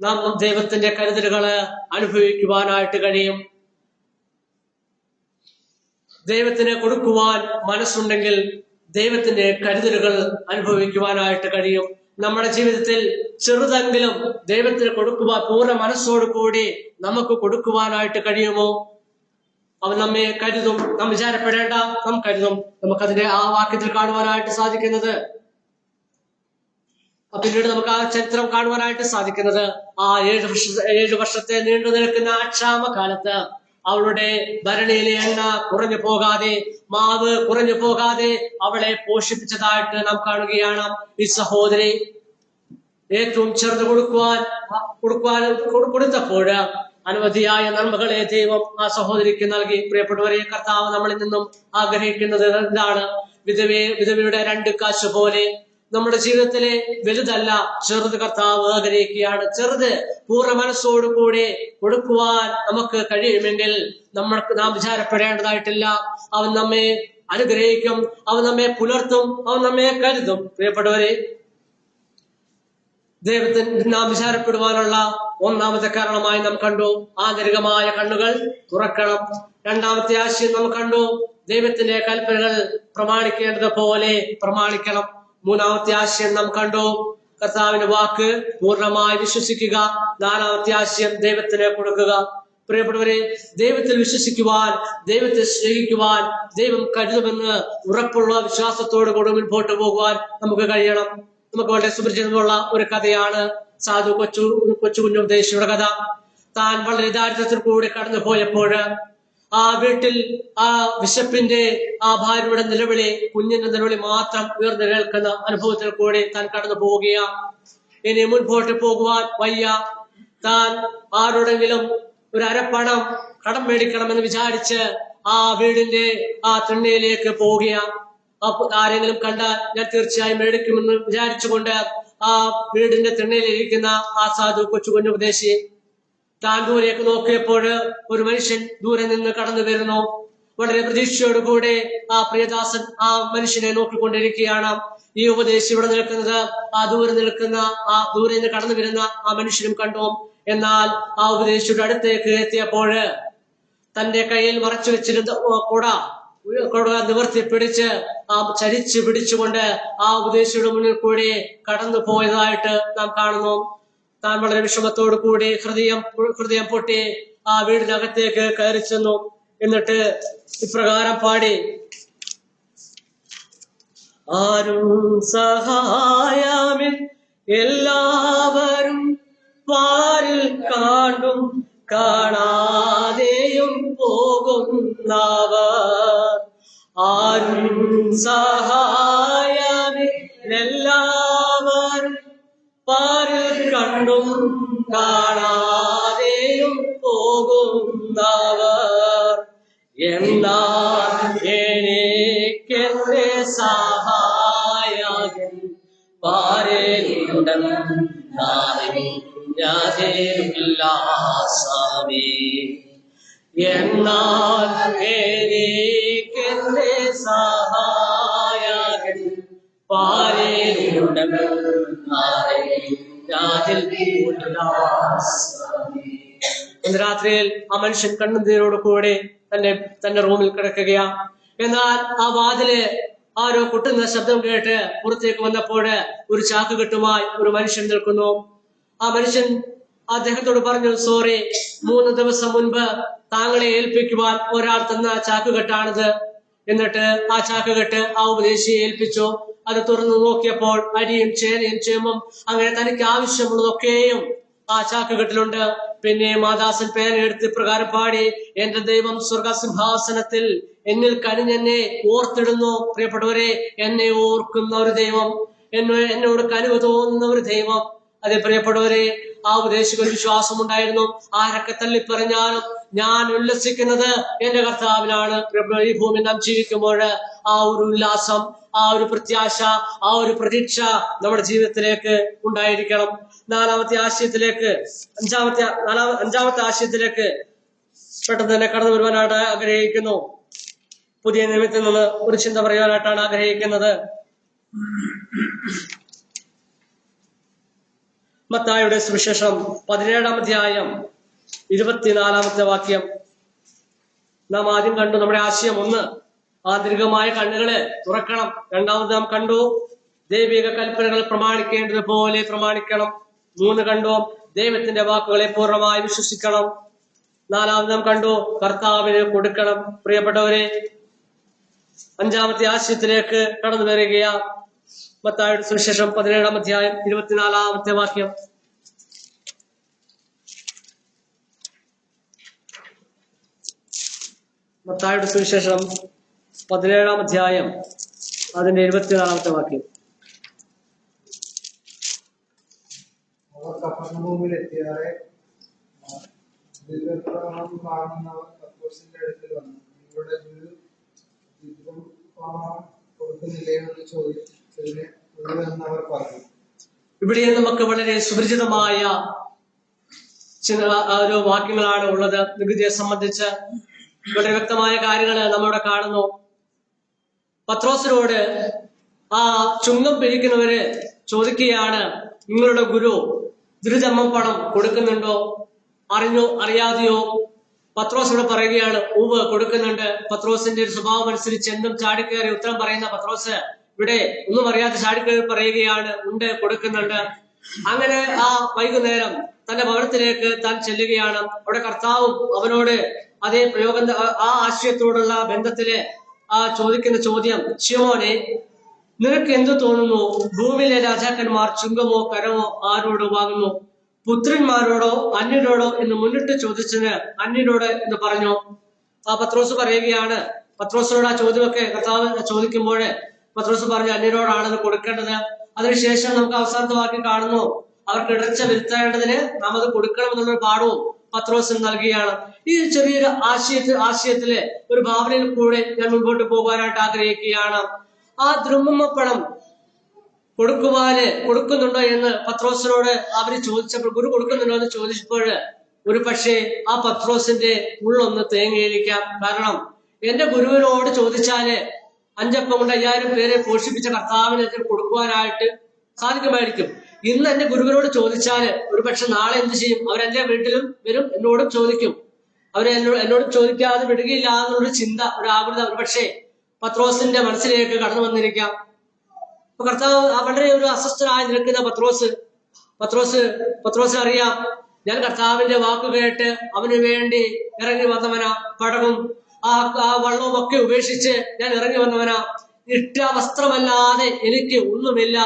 A: നാം ദൈവത്തിന്റെ കരുതലുകള് അനുഭവിക്കുവാനായിട്ട് കഴിയും. ദൈവത്തിന് കൊടുക്കുവാൻ മനസ്സുണ്ടെങ്കിൽ ദൈവത്തിന്റെ കരുതലുകൾ അനുഭവിക്കുവാനായിട്ട് കഴിയും. നമ്മുടെ ജീവിതത്തിൽ ചെറുതെങ്കിലും ദൈവത്തിന് കൊടുക്കുവാൻ പൂർണ്ണ മനസ്സോടു കൂടി നമുക്ക് കൊടുക്കുവാനായിട്ട് കഴിയുമോ? അവൻ നമ്മെ കരുതും. നാം വിചാരപ്പെടേണ്ട, നാം കരുതും. നമുക്കതിന്റെ ആ വാക്യത്തിൽ കാണുവാനായിട്ട് സാധിക്കുന്നത്, പിന്നീട് നമുക്ക് ആ ചരിത്രം കാണുവാനായിട്ട് സാധിക്കുന്നത്, ആ 7 വർഷത്തെ നീണ്ടു നിൽക്കുന്ന ക്ഷാമകാലത്ത് അവളുടെ ഭരണിയിലെ എണ്ണ കുറഞ്ഞു പോകാതെ, മാവ് കുറഞ്ഞു പോകാതെ അവളെ പോഷിപ്പിച്ചതായിട്ട് നാം കാണുകയാണ്. ഈ സഹോദരി ഏറ്റവും ചെറുത് കൊടുത്തപ്പോൾ അനവധിയായ നന്മകളെ ദൈവം ആ സഹോദരിക്ക് നൽകി. പ്രിയപ്പെട്ടവരെ, കർത്താവ് നമ്മളിൽ നിന്നും ആഗ്രഹിക്കുന്നത് എന്താണ്? വിധവയുടെ 2 കാശ് പോലെ നമ്മുടെ ജീവിതത്തിലെ വലുതല്ല, ചെറുത് കർത്താവ് ആഗ്രഹിക്കുകയാണ്. ചെറുത് പൂർണ്ണ മനസ്സോടുകൂടെ കൊടുക്കുവാൻ നമുക്ക് കഴിയുമെങ്കിൽ നാം വിചാരപ്പെടേണ്ടതായിട്ടില്ല. അവൻ നമ്മെ അനുഗ്രഹിക്കും, അവൻ നമ്മെ പുലർത്തും, അവൻ നമ്മെ കരുതും. പ്രിയപ്പെട്ടവരെ, ദൈവത്തിന് നാം വിചാരപ്പെടുവാനുള്ള ഒന്നാമത്തെ കാരണമായി നാം കണ്ടു, ആന്തരികമായ കണ്ണുകൾ തുറക്കണം. രണ്ടാമത്തെ ആശയം നാം കണ്ടു, ദൈവത്തിന്റെ കൽപ്പനകൾ പ്രമാണിക്കേണ്ടത് പോലെ പ്രമാണിക്കണം. മൂന്നാമത്തെ ആശയം നാം കണ്ടു, കർത്താവിന്റെ വാക്ക് പൂർണ്ണമായി വിശ്വസിക്കുക. നാലാമത്തെ ആശയം ദൈവത്തിന് കൊടുക്കുക. പ്രിയപ്പെട്ടവരെ, ദൈവത്തിൽ വിശ്വസിക്കുവാൻ, ദൈവത്തെ സ്നേഹിക്കുവാൻ ദൈവം കരുതുമെന്ന് ഉറപ്പുള്ള വിശ്വാസത്തോടു കൂടി മുൻപോട്ട് പോകുവാൻ നമുക്ക് കഴിയണം. നമുക്ക് വളരെ സുപരിചിതമുള്ള ഒരു കഥയാണ് സാധു കൊച്ചു കുഞ്ഞുപദേശിയുടെ കഥ. താൻ വളരെ ദാരിദ്ര്യത്തിൽ കൂടി കടന്നു പോയപ്പോൾ ആ വീട്ടിൽ ആ വിശപ്പിന്റെ ആ ഭാര്യയുടെ നിലവിളി, കുഞ്ഞിന്റെ നിലവിളി മാത്രം ഉയർന്നു കേൾക്കുന്ന അനുഭവത്തിൽ കൂടി താൻ കടന്നു പോവുകയാണ്. ഇനി മുൻപോട്ട് പോകുവാൻ വയ്യ. താൻ ആരോടെങ്കിലും ഒരു അരപ്പണം കടം മേടിക്കണമെന്ന് വിചാരിച്ച് ആ വീടിന്റെ ആ തിണ്ണയിലേക്ക് പോവുകയാണ്. ആരെങ്കിലും കണ്ടാൽ ഞാൻ തീർച്ചയായും മേടിക്കുമെന്ന് വിചാരിച്ചുകൊണ്ട് ആ വീടിന്റെ തിണ്ണയിലിരിക്കുന്ന ആ സാധു കൊച്ചു കുഞ്ഞുപദേശി താൻ ദൂരേക്ക് നോക്കിയപ്പോൾ ഒരു മനുഷ്യൻ ദൂരെ നിന്ന് കടന്നു വരുന്നു. വളരെ പ്രതീക്ഷയോടുകൂടെ ആ പ്രിയദാസൻ ആ മനുഷ്യനെ നോക്കിക്കൊണ്ടിരിക്കുകയാണ്. ഈ ഉപദേശി ഇവിടെ നിൽക്കുന്നത് ആ ദൂരെ നിന്ന് കടന്നു വരുന്ന ആ മനുഷ്യനും കണ്ടു. എന്നാൽ ആ ഉപദേശിയുടെ അടുത്തേക്ക് എത്തിയപ്പോൾ തന്റെ കയ്യിൽ മറച്ചു വെച്ചിരുന്ന കുട നിവർത്തി പിടിച്ച് ചരിച്ചു പിടിച്ചുകൊണ്ട് ആ ഉപദേശിയുടെ മുന്നിൽ കൂടി കടന്നു പോയതായിട്ട് നാം കാണുന്നു. താൻ വളരെ വിഷമത്തോടു കൂടി ഹൃദയം പൊട്ടി ആ വീടിനകത്തേക്ക് കയറി ചെന്നു. എന്നിട്ട് ഇപ്രകാരം പാടി: ആരും സഹായമിൽ എല്ലാവരും പാരിൽ കാണ്ടും കാണാതെയും പോകുന്നവർ. ആരും സഹായമില്ലെല്ലാവരും പാരിൽ കണ്ടും കാണാതെയും പോകുന്നവർ. എന്നാൽ എനിക്കെന്റെ സഹായകൻ പാരേണ്ടതില്ലാസമേ. എന്നാൽ എനിക്കെന്റെ സഹായകൻ ഇന്ന് രാത്രിയിൽ ആ മനുഷ്യൻ കണ്ണുനീരോട് കൂടെ തന്റെ റൂമിൽ കിടക്കുകയാ. എന്നാൽ ആ വാതില് ആരോ കൊട്ടുന്ന ശബ്ദം കേട്ട് പുറത്തേക്ക് വന്നപ്പോൾ ഒരു ചാക്കുകെട്ടുമായി ഒരു മനുഷ്യൻ നിൽക്കുന്നു. ആ മനുഷ്യൻ അദ്ദേഹത്തോട് പറഞ്ഞു: സോറി, 3 ദിവസം മുൻപ് താങ്കളെ ഏൽപ്പിക്കുവാൻ ഒരാൾ തന്ന ചാക്കുകെട്ടാണിത്. എന്നിട്ട് ആ ചാക്കുകെട്ട് ആ ഉപദേശിയെ ഏൽപ്പിച്ചു. അത് തുറന്നു നോക്കിയപ്പോൾ അരിയും ചേനയും ചേമ്പും അങ്ങനെ തനിക്ക് ആവശ്യമുള്ളതൊക്കെയും ആ ചാക്കുകെട്ടിലുണ്ട്. പിന്നെ മാദാസൻ പേനെടുത്ത് പ്രകാരം പാടി: എന്റെ ദൈവം സ്വർഗസിംഹാസനത്തിൽ എന്നിൽ കനിഞ്ഞെന്നെ ഓർത്തിടുന്നു. പ്രിയപ്പെട്ടവരെ, എന്നെ ഓർക്കുന്ന ഒരു ദൈവം, എന്നോട് കനിവ് തോന്നുന്ന ഒരു ദൈവം. അതെ പ്രിയപ്പെട്ടവരെ, ആ ഉപദേശികൾ വിശ്വാസമുണ്ടായിരുന്നു. ആരൊക്കെ തള്ളിപ്പറഞ്ഞാലും ഞാൻ ഉല്ലസിക്കുന്നത് എന്റെ കർത്താവിനാണ്. ഈ ഭൂമി നാം ജീവിക്കുമ്പോൾ ആ ഒരു ഉല്ലാസം, ആ ഒരു പ്രത്യാശ, ആ ഒരു പ്രതീക്ഷ നമ്മുടെ ജീവിതത്തിലേക്ക് ഉണ്ടായിരിക്കണം. അഞ്ചാമത്തെ ആശയത്തിലേക്ക് പെട്ടെന്ന് തന്നെ കടന്നു വരുവാനായിട്ട് ആഗ്രഹിക്കുന്നു. പുതിയ നിയമത്തിൽ നിന്ന് ഒരു ചിന്ത പറയുവാനായിട്ടാണ് ആഗ്രഹിക്കുന്നത്. മത്തായിയുടെ സുവിശേഷം 17-ാം അധ്യായം 24-ാമത്തെ വാക്യം നാം ആദ്യം കണ്ടു. നമ്മുടെ ആശയം 1, ആന്തരികമായ കണ്ണുകളെ തുറക്കണം. രണ്ടാമത് നാം കണ്ടു, ദൈവിക കൽപ്പനകൾ പ്രമാണിക്കേണ്ടത് പോലെ പ്രമാണിക്കണം. 3 കണ്ടു, ദൈവത്തിന്റെ വാക്കുകളെ പൂർണ്ണമായി വിശ്വസിക്കണം. 4 നാം കണ്ടു, കർത്താവിന് കൊടുക്കണം. പ്രിയപ്പെട്ടവരെ, 5-ാമത്തെ ആശയത്തിലേക്ക് കടന്നു വരികയാ. മത്തായിയുടെ സുവിശേഷം 17-ാം അധ്യായം 24-ാമത്തെ വാക്യം. മത്തായിയുടെ സുവിശേഷം 17-ാം അധ്യായം അതിന്റെ 24-ാമത്തെ വാക്യം.
C: അവർ കഫർന്നഹൂമിലെത്തിയാറെ വാങ്ങുന്നവർ പത്രോസിന്റെ അടുക്കൽ വന്നു, നിങ്ങളുടെ ഗുരു ദ്വിദ്രം കൊടുക്കുന്നില്ലയോ എന്ന് ചോദിച്ചതിന് ഉള്ളുവെന്ന് അവർ പറഞ്ഞു.
A: ഇവിടെ നമുക്ക് വളരെ സുപരിചിതമായ ഒരു വാക്യങ്ങളാണ് ഉള്ളത്. നികുതിയെ സംബന്ധിച്ച് വളരെ വ്യക്തമായ കാര്യങ്ങൾ നമ്മളിവിടെ കാണുന്നു. പത്രോസിനോട് ആ ചുങ്കം പിരിക്കുന്നവര് ചോദിക്കുകയാണ്, നിങ്ങളുടെ ഗുരു ദുരിതമ്മ പണം കൊടുക്കുന്നുണ്ടോ? അറിഞ്ഞോ അറിയാതെയോ? പത്രോസിനോട് പറയുകയാണ്, ഉവ് കൊടുക്കുന്നുണ്ട്. പത്രോസിന്റെ ഒരു സ്വഭാവം അനുസരിച്ച് എന്തും ചാടിക്കയറി ഉത്തരം പറയുന്ന പത്രോസ് ഇവിടെ ഒന്നും അറിയാതെ ചാടിക്കയറി പറയുകയാണ്, ഉണ്ട്, കൊടുക്കുന്നുണ്ട്. അങ്ങനെ ആ വൈകുന്നേരം തന്റെ ഭവനത്തിലേക്ക് താൻ ചെല്ലുകയാണ്. അവിടെ കർത്താവും അവനോട് അതേ പ്രയോഗം, ആ ആശയത്തോടുള്ള ബന്ധത്തില് ആ ചോദിക്കുന്ന ചോദ്യം, ശിമോനെ, നിനക്ക് എന്തു തോന്നുന്നു? ഭൂമിയിലെ രാജാക്കന്മാർ ചുങ്കമോ കരമോ ആരോട് വാങ്ങുന്നു? പുത്രന്മാരോടോ അന്യരോടോ എന്ന് മുന്നിട്ട് ചോദിച്ചതിന് അന്യരോട് എന്ന് പറഞ്ഞു. ആ പത്രോസ് പറയുകയാണ്, പത്രോസിനോട് ആ ചോദ്യമൊക്കെ കർത്താവ് ചോദിക്കുമ്പോൾ പത്രോസ് പറഞ്ഞു, അന്യരോടാണത് കൊടുക്കേണ്ടത്. അതിനുശേഷം നമുക്ക് അവസാനത്തെ വാക്യം കാണുന്നു, അവർക്ക് ഇടർച്ച വരുത്തേണ്ടതിന് നാം അത് കൊടുക്കണം എന്നുള്ളൊരു പാഠവും പത്രോസിന് നൽകുകയാണ്. ഈ ചെറിയൊരു ആശയത്തില് ഒരു ഭാവനയിൽ കൂടെ ഞാൻ മുൻപോട്ട് പോകാനായിട്ട് ആഗ്രഹിക്കുകയാണ്. ആ ദ്രുമപ്പണം കൊടുക്കുന്നുണ്ടോ എന്ന് പത്രോസിനോട് അവര് ചോദിച്ചപ്പോൾ, ഗുരു കൊടുക്കുന്നുണ്ടോ എന്ന് ചോദിച്ചപ്പോൾ ഒരു പക്ഷേ ആ പത്രോസിന്റെ ഉള്ളൊന്ന് തേങ്ങിയിരിക്കാം. കാരണം എന്റെ ഗുരുവിനോട് ചോദിച്ചാല് 5 അപ്പം കൊണ്ട് 5000 പേരെ പോഷിപ്പിച്ച കർത്താവിന് കൊടുക്കുവാനായിട്ട് സാധിക്കുമായിരിക്കും. ഇന്ന് എന്റെ ഗുരുവിനോട് ചോദിച്ചാല് ഒരു പക്ഷെ നാളെ എന്ത് ചെയ്യും? അവരെന്റെ വീട്ടിലും വരും, എന്നോടും ചോദിക്കും. എന്നോട് ചോദിക്കാതെ വിടുകയില്ല എന്നൊരു ചിന്ത, ഒരു ആകുലത ഒരു പക്ഷേ പത്രോസിന്റെ മനസ്സിലേക്ക് കടന്നു വന്നിരിക്കാം. അപ്പൊ കർത്താവ് വളരെ ഒരു അസ്വസ്ഥനായി നിൽക്കുന്ന പത്രോസിന് അറിയാം, ഞാൻ കർത്താവിന്റെ വാക്ക് കേട്ട് അവന് വേണ്ടി ഇറങ്ങി വന്നവനാ. പടവും ആ വള്ളവും ഒക്കെ ഉപേക്ഷിച്ച് ഞാൻ ഇറങ്ങി വന്നവനാ. ഇട്ട വസ്ത്രമല്ലാതെ എനിക്ക് ഒന്നുമില്ല.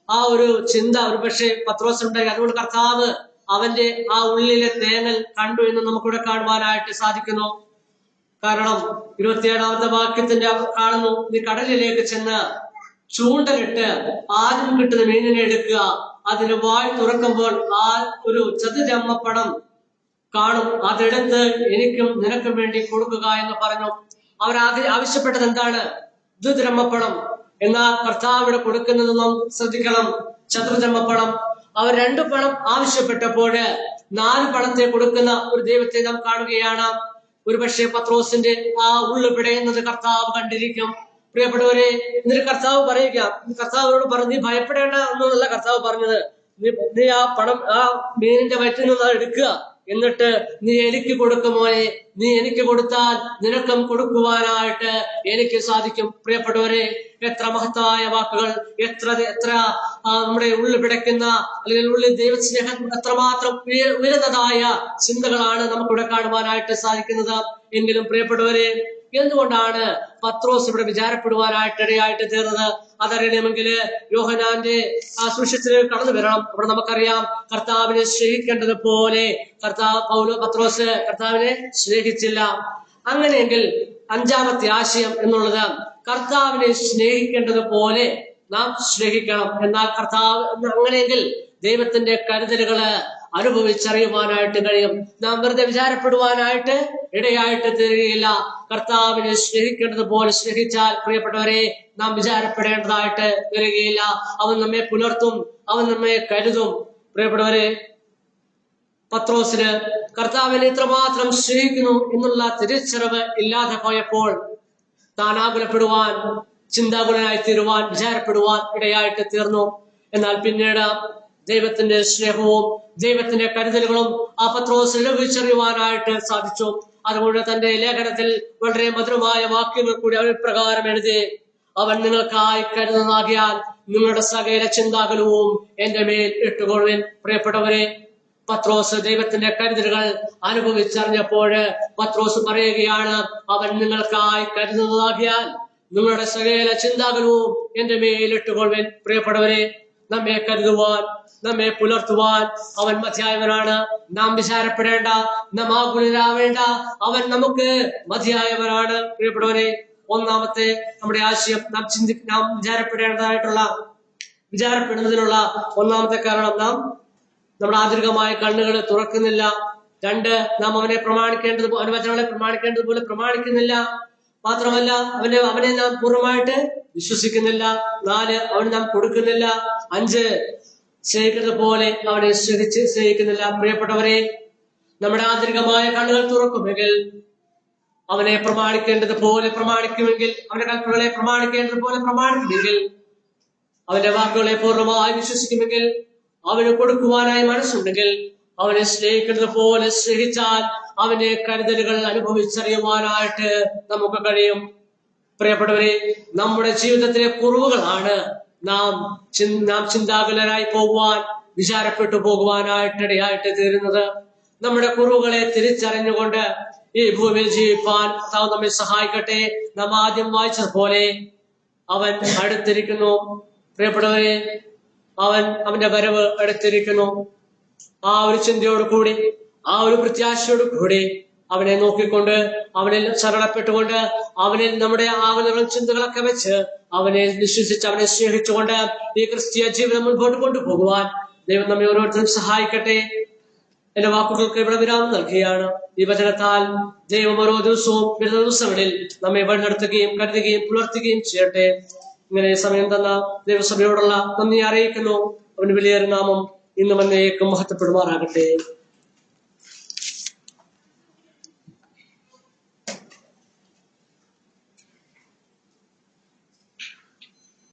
A: ആ ഒരു ചിന്ത ഒരു പക്ഷേ പത്രോസിനുണ്ടായി. അതുകൊണ്ട് കർത്താവ് അവന്റെ ആ ഉള്ളിലെ തേങ്ങൽ കണ്ടു എന്ന് നമുക്കിവിടെ കാണുവാനായിട്ട് സാധിക്കുന്നു. കാരണം 27-ാമത്തെ വാക്യത്തിന്റെ കാണുന്നു, നീ കടലിലേക്ക് ചെന്ന് ചൂണ്ടലിട്ട് ആദ്യം കിട്ടുന്ന മീനിനെ എടുക്കുക, അതിന് വായ് തുറക്കുമ്പോൾ ആ ഒരു ചതുരമ്മപ്പണം കാണും, അതെടുത്ത് എനിക്കും നിനക്കും വേണ്ടി കൊടുക്കുക എന്ന് പറഞ്ഞു. ആവശ്യപ്പെട്ടത് എന്താണ്? ദ്വിദ്രഹ്മപ്പണം. എന്നാൽ കർത്താവിടെ കൊടുക്കുന്നത് നാം ശ്രദ്ധിക്കണം, ചതുർദ്രഹ്മപ്പണം. അവർ 2 പണം ആവശ്യപ്പെട്ടപ്പോൾ 4 പണത്തെ കൊടുക്കുന്ന ഒരു ദൈവത്തെ നാം കാണുകയാണ്. ഒരുപക്ഷെ പത്രോസിന്റെ ആ ഉള്ളു പിടയുന്നത് കർത്താവ് കണ്ടിരിക്കും. പ്രിയപ്പെട്ടവരെ, എന്നിട്ട് കർത്താവ് പറയുക, കർത്താവിനോട് പറഞ്ഞു, നീ ഭയപ്പെടേണ്ട എന്നല്ല കർത്താവ് പറഞ്ഞത്. നീ ആ പണം ആ മീനിന്റെ വയറ്റിൽ നിന്ന് എടുക്കുക, എന്നിട്ട് നീ എനിക്ക് കൊടുക്കുമോനെ, നീ എനിക്ക് കൊടുത്താൽ നിനക്കും കൊടുക്കുവാനായിട്ട് എനിക്ക് സാധിക്കും. പ്രിയപ്പെട്ടവരെ, എത്ര മഹത്തായ വാക്കുകൾ, എത്ര നമ്മുടെ ഉള്ളിൽ പിടയ്ക്കുന്ന അല്ലെങ്കിൽ ഉള്ളിൽ ദൈവസ്നേഹം എത്രമാത്രം ഉയർന്നതായ ചിന്തകളാണ് നമുക്കിവിടെ കാണുവാനായിട്ട് സാധിക്കുന്നത്. എങ്കിലും പ്രിയപ്പെട്ടവരെ, എന്തുകൊണ്ടാണ് പത്രോസ് ഇവിടെ വിചാരപ്പെടുവാനായിട്ട് ഇടയായിട്ട് തീർന്നത്? അതറിയണമെങ്കിൽ യോഹന്നാന്റെ ആ സുവിശേഷത്തിലേക്ക് കടന്നു വരണം. അവിടെ നമുക്കറിയാം, കർത്താവിനെ സ്നേഹിക്കേണ്ടത് പോലെ പത്രോസ് കർത്താവിനെ സ്നേഹിച്ചില്ല. അങ്ങനെയെങ്കിൽ 5-ാമത്തെ ആശയം എന്നുള്ളത്, കർത്താവിനെ സ്നേഹിക്കേണ്ടത് പോലെ നാം സ്നേഹിക്കണം. എന്നാൽ അങ്ങനെയെങ്കിൽ ദൈവത്തിന്റെ കരുതലുകള് അനുഭവിച്ചറിയുവാനായിട്ട് കഴിയും. നാം വെറുതെ വിചാരപ്പെടുവാനായിട്ട് ഇടയായിട്ട് തീരുകയില്ല. കർത്താവിനെ സ്നേഹിക്കേണ്ടത് പോലെ സ്നേഹിച്ചാൽ പ്രിയപ്പെട്ടവരെ, നാം വിചാരപ്പെടേണ്ടതായിട്ട് വരികയില്ല. അവൻ നമ്മെ പുലർത്തും, അവൻ നമ്മെ കരുതും. പ്രിയപ്പെട്ടവരെ, പത്രോസിന് കർത്താവിനെ ഇത്രമാത്രം സ്നേഹിക്കുന്നു എന്നുള്ള തിരിച്ചറിവ് ഇല്ലാതെ പോയപ്പോൾ താൻ ആകുലപ്പെടുവാൻ, ചിന്താകുലനായി തീരുവാൻ, വിചാരപ്പെടുവാൻ ഇടയായിട്ട് തീർന്നു. എന്നാൽ പിന്നീട് ദൈവത്തിന്റെ സ്നേഹവും ദൈവത്തിന്റെ കരുതലുകളും ആ പത്രോസിന് ലഭിച്ചറിയുവാനായിട്ട് സാധിച്ചു. അതുകൊണ്ട് തന്റെ ലേഖനത്തിൽ വളരെ മധുരമായ വാക്യങ്ങൾ കൂടി അവൻ പ്രകാരം എഴുതി, അവൻ നിങ്ങൾക്കായി കരുതുന്നതാകിയാൽ നിങ്ങളുടെ സകല ചിന്താകുലവും എന്റെ മേൽ ഇട്ടുകൊള്ളുവിൻ. പ്രിയപ്പെട്ടവരെ, പത്രോസ് ദൈവത്തിന്റെ കരുതലുകൾ അനുഭവിച്ചറിഞ്ഞപ്പോൾ പത്രോസ് പറയുകയാണ്, അവൻ നിങ്ങൾക്കായി കരുതുന്നതാകിയാൽ നിങ്ങളുടെ സകല ചിന്താകുലവും എന്റെ മേൽ ഇട്ടുകൊള്ളുവിൻ. പ്രിയപ്പെട്ടവരെ, നമ്മെ കരുതുവാൻ, നമ്മെ പുലർത്തുവാൻ അവൻ മതിയായവനാണ്. നാം വിചാരപ്പെടേണ്ട, നാം ആകുലരാവേണ്ട, അവൻ നമുക്ക് മതിയായവനാണ്. പ്രിയപ്പെട്ടവരെ, ഒന്നാമത്തെ നമ്മുടെ ആശയം നാം വിചാരപ്പെടുന്നതിനുള്ള ഒന്നാമത്തെ കാരണം നാം നമ്മുടെ ആന്തരികമായ കണ്ണുകൾ തുറക്കുന്നില്ല. 2, നാം അവനെ വചനങ്ങളെ പ്രമാണിക്കേണ്ടതുപോലെ പ്രമാണിക്കുന്നില്ല. മാത്രമല്ല അവനെ നാം പൂർണ്ണമായിട്ട് വിശ്വസിക്കുന്നില്ല. 4, അവന് നാം കൊടുക്കുന്നില്ല. 5, സ്നേഹിക്കുന്നത് പോലെ അവനെ സ്നേഹിക്കുന്നില്ല. പ്രിയപ്പെട്ടവരെ, നമ്മുടെ ആന്തരികമായ കണ്ണുകൾ തുറക്കുമെങ്കിൽ, അവനെ പ്രമാണിക്കേണ്ടത് പോലെ പ്രമാണിക്കുമെങ്കിൽ, അവന്റെ കൽപ്പനകളെ പ്രമാണിക്കേണ്ടത് പോലെ പ്രമാണിക്കുമെങ്കിൽ, അവന്റെ വാക്കുകളെ പൂർണ്ണമായി വിശ്വസിക്കുമെങ്കിൽ, അവന് കൊടുക്കുവാനായി മനസ്സുണ്ടെങ്കിൽ, അവനെ സ്നേഹിക്കുന്നത് പോലെ സ്നേഹിച്ചാൽ അവന്റെ കരുതലുകൾ അനുഭവിച്ചറിയുവാനായിട്ട് നമുക്ക് കഴിയും. പ്രിയപ്പെട്ടവരെ, നമ്മുടെ ജീവിതത്തിലെ കുറവുകളാണ് നാം ചിന്താകുലരായി പോകുവാൻ, വിചാരപ്പെട്ടു പോകുവാനായിട്ടിടയായിട്ട് തീരുന്നത്. നമ്മുടെ കുറവുകളെ തിരിച്ചറിഞ്ഞുകൊണ്ട് ഈ ഭൂമിയിൽ ജീവിപ്പാൻ കർത്താവ് നമ്മെ സഹായിക്കട്ടെ. നാം ആദ്യം വായിച്ചതുപോലെ അവൻ അടുത്തിരിക്കുന്നു. പ്രിയപ്പെട്ടവരെ, അവന്റെ വരവ് അടുത്തിരിക്കുന്നു. ആ ഒരു ചിന്തയോട് കൂടി, ആ ഒരു പ്രത്യാശയോട് കൂടി അവനെ നോക്കിക്കൊണ്ട്, അവനിൽ ശരണപ്പെട്ടുകൊണ്ട്, അവനിൽ നമ്മുടെ ആകുലകളും ചിന്തകളൊക്കെ വെച്ച് അവനെ വിശ്വസിച്ച് അവനെ സ്നേഹിച്ചുകൊണ്ട് ഈ ക്രിസ്തീയ ജീവിതം മുൻപോട്ട് കൊണ്ടുപോകുവാൻ ദൈവം നമ്മെ ഓരോരുത്തരും സഹായിക്കട്ടെ. എന്റെ വാക്കുകൾക്ക് ഇവിടെ വിരാമം നൽകുകയാണ്. ഈ വചനത്താൽ ദൈവം ഓരോ ദിവസവും വരുന്ന ദിവസങ്ങളിൽ നമ്മെ വഴിനടത്തുകയും കരുതുകയും പുലർത്തുകയും ചെയ്യട്ടെ. ഇങ്ങനെ സമയം തന്ന ദൈവസഭയോടുള്ള നന്ദി അറിയിക്കുന്നു. അവന് വലിയൊരു നാമം ഇന്നും എന്നേക്കും മഹത്വപ്പെടുമാറാകട്ടെ.